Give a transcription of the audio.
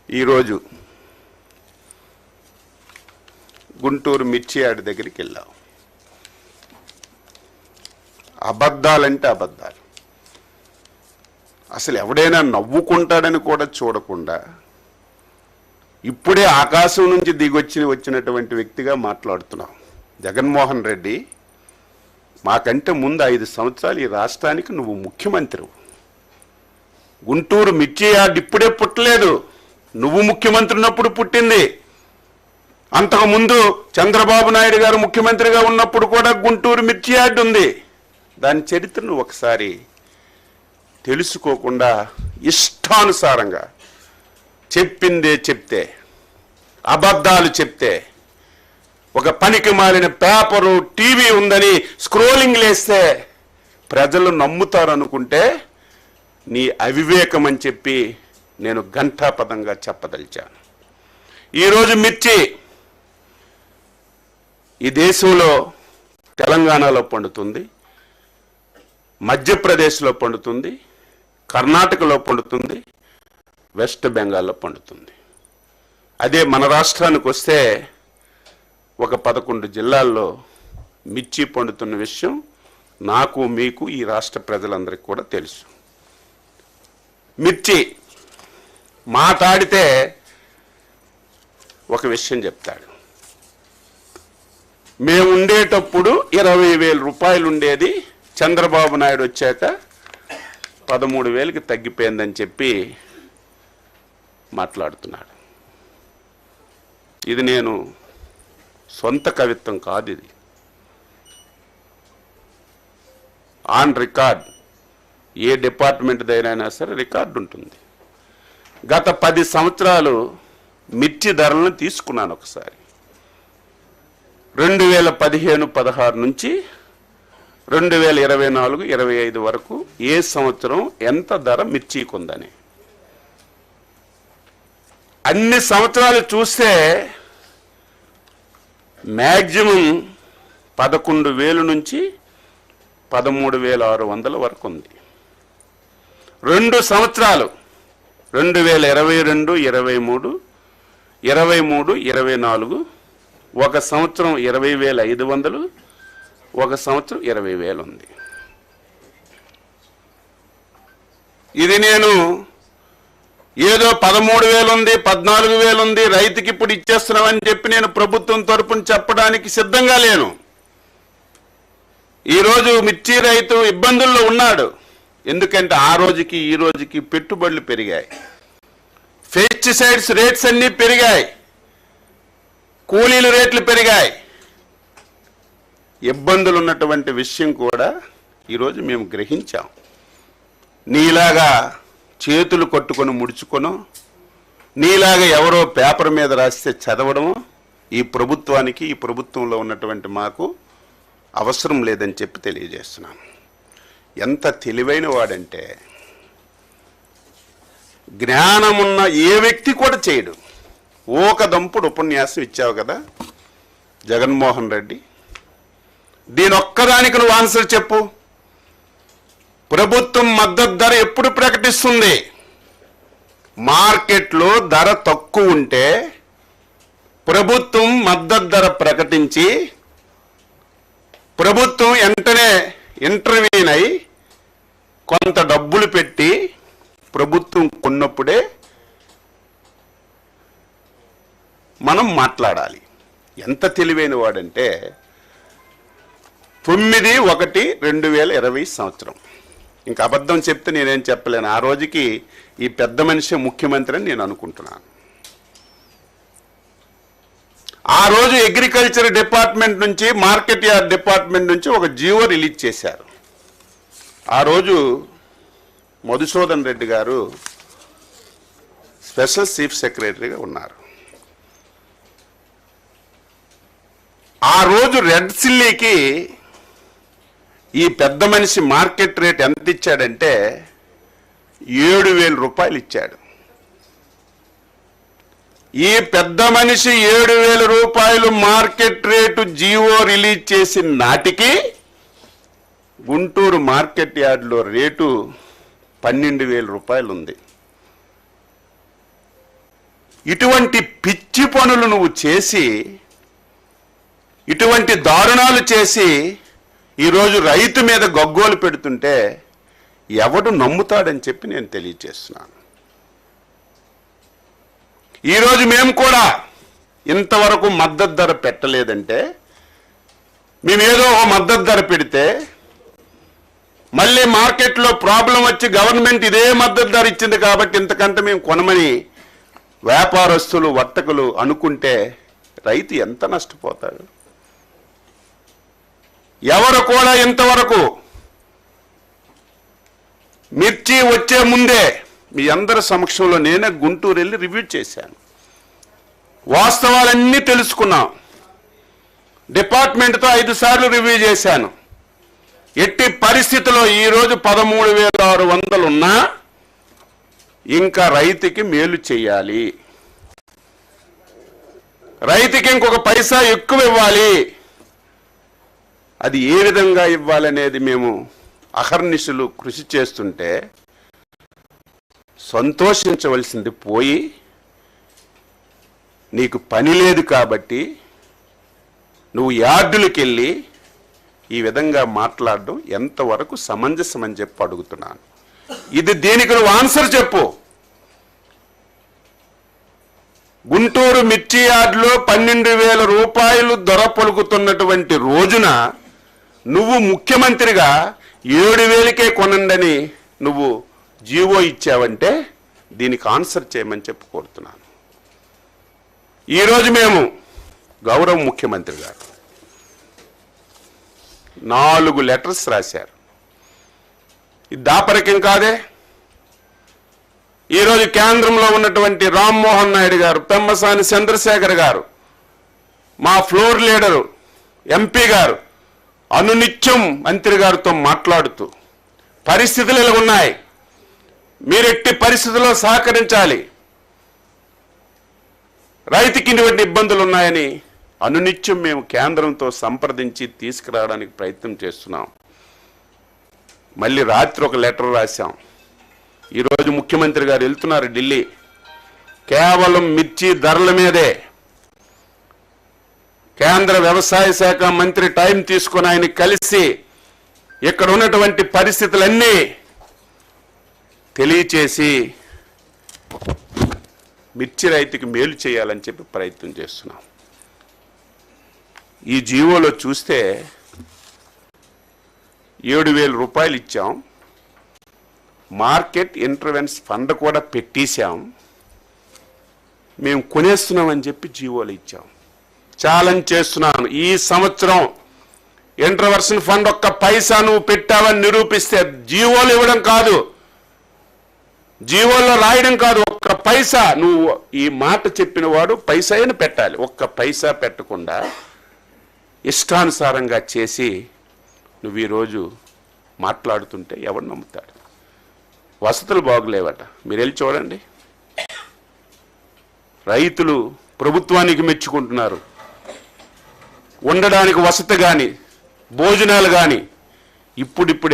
ఈరోజు గుంటూరు మిర్చి యార్డ్ దగ్గరికి వెళ్ళాం. అబద్ధాలంటే అబద్ధాలు. అసలు ఎవడైనా నవ్వుకుంటాడని కూడా చూడకుండా ఇప్పుడే ఆకాశం నుంచి వచ్చినటువంటి వ్యక్తిగా మాట్లాడుతున్నాం. జగన్మోహన్ రెడ్డి, మాకంటే ముందు 5 సంవత్సరాలు ఈ రాష్ట్రానికి నువ్వు ముఖ్యమంత్రి. గుంటూరు మిర్చి యార్డ్ ఇప్పుడే పుట్టలేదు, నువ్వు ముఖ్యమంత్రి ఉన్నప్పుడు పుట్టింది. అంతకుముందు చంద్రబాబు నాయుడు గారు ముఖ్యమంత్రిగా ఉన్నప్పుడు కూడా గుంటూరు మిర్చి యార్డ్ ఉంది. దాని చరిత్రను ఒకసారి తెలుసుకోకుండా ఇష్టానుసారంగా చెప్పిందే చెప్తే, అబద్ధాలు చెప్తే, ఒక పనికి మాలిన పేపరు టీవీ ఉందని స్క్రోలింగ్ లేస్తే ప్రజలు నమ్ముతారనుకుంటే నీ అవివేకం అని చెప్పి నేను ఘంటాపదంగా చెప్పదలిచాను. ఈరోజు మిర్చి ఈ దేశంలో తెలంగాణలో పండుతుంది, మధ్యప్రదేశ్లో పండుతుంది, కర్ణాటకలో పండుతుంది, వెస్ట్ బెంగాల్లో పండుతుంది. అదే మన రాష్ట్రానికి వస్తే ఒక 11 జిల్లాల్లో మిర్చి పండుతున్న విషయం నాకు, మీకు, ఈ రాష్ట్ర ప్రజలందరికీ కూడా తెలుసు. మిర్చి మాట్లాడితే ఒక విషయం చెప్తాడు. మేము ఉండేటప్పుడు 20,000 రూపాయలు ఉండేది, చంద్రబాబు నాయుడు వచ్చాక 13,000కి తగ్గిపోయిందని చెప్పి మాట్లాడుతున్నాడు. ఇది నేను సొంత కవిత్వం కాదు, ఇది ఆన్ రికార్డ్. ఏ డిపార్ట్మెంట్ దగ్గరైనా సరే రికార్డు ఉంటుంది. గత 10 సంవత్సరాలు మిర్చి ధరలను తీసుకున్నాను ఒకసారి. 2015-16 నుంచి 2024-25 వరకు ఏ సంవత్సరం ఎంత ధర మిర్చికి ఉందని అన్ని సంవత్సరాలు చూస్తే మ్యాక్సిమం 11,000 నుంచి 13,600 వరకు ఉంది. 2 సంవత్సరాలు 2022, 23, 24 ఒక సంవత్సరం 20,500, ఒక సంవత్సరం 20,000 ఉంది. ఇది నేను ఏదో 13,000 ఉంది, 14,000 ఉంది, రైతుకి ఇప్పుడు ఇచ్చేస్తున్నామని చెప్పి నేను ప్రభుత్వం తరపున చెప్పడానికి సిద్ధంగా లేను. ఈరోజు మిర్చి రైతు ఇబ్బందుల్లో ఉన్నాడు. ఎందుకంటే ఆ రోజుకి ఈ రోజుకి పెట్టుబడులు పెరిగాయి, పెస్టిసైడ్స్ రేట్స్ అన్నీ పెరిగాయి, కూలీల రేట్లు పెరిగాయి. ఇబ్బందులు ఉన్నటువంటి విషయం కూడా ఈరోజు మేము గ్రహించాం. నీలాగా చేతులు కొట్టుకొని ముడుచుకొను, నీలాగా ఎవరో పేపర్ మీద రాస్తే చదవడము ఈ ప్రభుత్వానికి, ఈ ప్రభుత్వంలో ఉన్నటువంటి మాకు అవసరం లేదని చెప్పి తెలియజేస్తున్నాను. ఎంత తెలివైన వాడంటే జ్ఞానమున్న ఏ వ్యక్తి కూడా చేయడు. ఒక దంపుడు ఉపన్యాసం ఇచ్చావు కదా జగన్మోహన్ రెడ్డి, దీని ఒక్కదానికి నువ్వు ఆన్సర్ చెప్పు. ప్రభుత్వం మద్దతు ధర ఎప్పుడు ప్రకటిస్తుంది? మార్కెట్లో ధర తక్కువ ఉంటే ప్రభుత్వం మద్దతు ధర ప్రకటించి ప్రభుత్వం వెంటనే ఇంటర్వ్యూన్ అయి కొంత డబ్బులు పెట్టి ప్రభుత్వం కొన్నప్పుడే మనం మాట్లాడాలి. ఎంత తెలివైన వాడంటే 9/1/2020 సంవత్సరం. ఇంకా అబద్ధం చెప్తే నేనేం చెప్పలేను. ఆ రోజుకి ఈ పెద్ద మనిషి ముఖ్యమంత్రి అని నేను అనుకుంటున్నాను. ఆ రోజు అగ్రికల్చర్ డిపార్ట్మెంట్ నుంచి, మార్కెట్ యార్డ్ డిపార్ట్మెంట్ నుంచి ఒక జీవో రిలీజ్ చేశారు. ఆ రోజు మధుసూదన్ రెడ్డి గారు స్పెషల్ చీఫ్ సెక్రటరీగా ఉన్నారు. ఆ రోజు రెడ్ సిల్లీకి ఈ పెద్ద మనిషి మార్కెట్ రేట్ ఎంత ఇచ్చాడంటే 7,000 రూపాయలు ఇచ్చాడు. ఈ పెద్ద మనిషి 7,000 రూపాయలు మార్కెట్ రేటు జీవో రిలీజ్ చేసిన నాటికి గుంటూరు మార్కెట్ యార్డ్లో రేటు 12,000 రూపాయలు ఉంది. ఇటువంటి పిచ్చి పనులు నువ్వు చేసి, ఇటువంటి దారుణాలు చేసి ఈరోజు రైతు మీద గగ్గోలు పెడుతుంటే ఎవడు నమ్ముతాడని చెప్పి నేను తెలియజేస్తున్నాను. ఈరోజు మేము కూడా ఇంతవరకు మద్దతు ధర పెట్టలేదంటే, మేమేదో మద్దతు ధర పెడితే మళ్ళీ మార్కెట్లో ప్రాబ్లం వచ్చి గవర్నమెంట్ ఇదే మద్దతు ధర ఇచ్చింది కాబట్టి ఇంతకంటే మేము కొనమని వ్యాపారస్తులు, వర్తకులు అనుకుంటే రైతు ఎంత నష్టపోతాడు? ఎవరు కూడా ఇంతవరకు మిర్చి వచ్చే ముందే మీ అందరి సమక్షంలో నేనే గుంటూరు వెళ్ళి రివ్యూ చేశాను. వాస్తవాలన్నీ తెలుసుకున్నాం. డిపార్ట్మెంట్తో 5 సార్లు రివ్యూ చేశాను. ఎట్టి పరిస్థితిలో ఈరోజు 13,600 ఉన్నా ఇంకా రైతుకి మేలు చేయాలి, రైతుకి ఇంకొక పైసా ఎక్కువ ఇవ్వాలి. అది ఏ విధంగా ఇవ్వాలనేది మేము అహర్నిశలు కృషి చేస్తుంటే సంతోషించవలసింది పోయి, నీకు పని లేదు కాబట్టి నువ్వు యార్డులకు వెళ్ళి ఈ విధంగా మాట్లాడడం ఎంతవరకు సమంజసం అని చెప్పి అడుగుతున్నాను. ఇది దీనికి నువ్వు ఆన్సర్ చెప్పు. గుంటూరు మిర్చి యార్డులో 12,000 రూపాయలు ధర పలుకుతున్నటువంటి రోజున నువ్వు ముఖ్యమంత్రిగా 7,000కే కొనండని నువ్వు జీవో ఇచ్చావంటే దీనికి ఆన్సర్ చేయమని చెప్పి కోరుతున్నాను. ఈరోజు మేము గౌరవ ముఖ్యమంత్రి గారు 4 లెటర్స్ రాశారు. ఇది దాపరికం కాదే. ఈరోజు కేంద్రంలో ఉన్నటువంటి రామ్మోహన్ నాయుడు గారు, పెమ్మసాని చంద్రశేఖర్ గారు, మా ఫ్లోర్ లీడరు ఎంపీ గారు అనునిత్యం మంత్రి గారితో మాట్లాడుతూ పరిస్థితులు ఇలా ఉన్నాయి, మీరెట్టి పరిస్థితుల్లో సహకరించాలి, రైతుకి ఇటువంటి ఇబ్బందులు ఉన్నాయని అనునిత్యం మేము కేంద్రంతో సంప్రదించి తీసుకురావడానికి ప్రయత్నం చేస్తున్నాం. మళ్ళీ రాత్రి ఒక లెటర్ రాశాం. ఈరోజు ముఖ్యమంత్రి గారు వెళ్తున్నారు ఢిల్లీ. కేవలం మిర్చి ధరల మీదే కేంద్ర వ్యవసాయ శాఖ మంత్రి టైం తీసుకొని ఆయన కలిసి ఇక్కడ ఉన్నటువంటి పరిస్థితులన్నీ తెలియచేసి మిర్చి రైతుకి మేలు చేయాలని చెప్పి ప్రయత్నం చేస్తున్నాం. ఈ జీవోలో చూస్తే 7,000 రూపాయలు ఇచ్చాం, మార్కెట్ ఇంటర్వెన్స్ ఫండ్ కూడా పెట్టేశాం, మేము కొనేస్తున్నామని చెప్పి జీవోలు ఇచ్చాం. ఛాలెంజ్ చేస్తున్నాను, ఈ సంవత్సరం ఇంటర్వర్షన్ ఫండ్ ఒక్క పైసా నువ్వు పెట్టావని నిరూపిస్తే, జీవోలు ఇవ్వడం కాదు, జీవోల్లో రాయడం కాదు, ఒక్క పైసా నువ్వు ఈ మాట చెప్పిన వాడు పైసాని పెట్టాలి. ఒక్క పైసా పెట్టకుండా ఇష్టానుసారంగా చేసి నువ్వు ఈరోజు మాట్లాడుతుంటే ఎవడు నమ్ముతాడు? వసతులు బాగులేవట, మీరు వెళ్ళి చూడండి. రైతులు ప్రభుత్వానికి మెచ్చుకుంటున్నారు. ఉండడానికి వసతి కానీ, భోజనాలు కానీ ఇప్పుడిప్పుడే